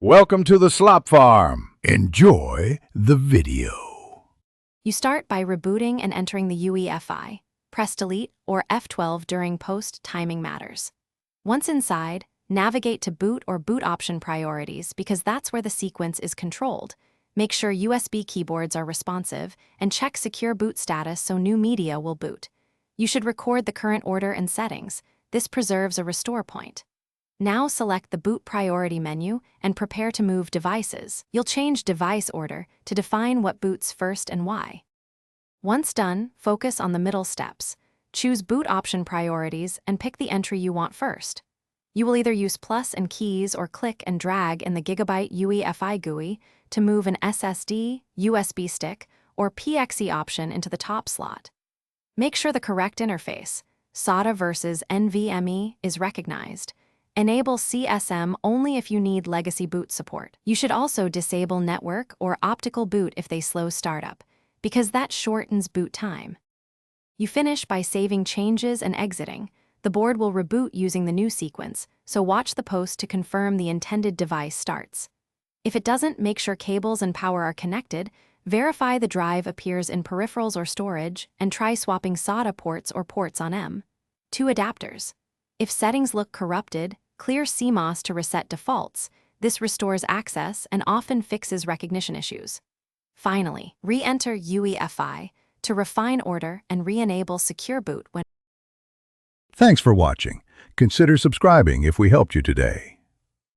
Welcome to the Slop Farm. Enjoy the video. You start by rebooting and entering the UEFI. Press Delete or F12 during post timing matters. Once inside, navigate to Boot or Boot Option Priorities because that's where the sequence is controlled. Make sure USB keyboards are responsive and check Secure Boot status so new media will boot. You should record the current order and settings. This preserves a restore point. Now select the Boot Priority menu and prepare to move devices. You'll change device order to define what boots first and why. Once done, focus on the middle steps. Choose Boot Option Priorities and pick the entry you want first. You will either use plus and keys or click and drag in the Gigabyte UEFI GUI to move an SSD, USB stick, or PXE option into the top slot. Make sure the correct interface, SATA versus NVMe, is recognized. Enable CSM only if you need legacy boot support. You should also disable network or optical boot if they slow startup, because that shortens boot time. You finish by saving changes and exiting. The board will reboot using the new sequence, so watch the post to confirm the intended device starts. If it doesn't, make sure cables and power are connected, verify the drive appears in peripherals or storage, and try swapping SATA ports or ports on M2 adapters. If settings look corrupted, clear CMOS to reset defaults. This restores access and often fixes recognition issues. Finally, re-enter UEFI to refine order and re-enable Secure Boot when. Thanks for watching. Consider subscribing if we helped you today.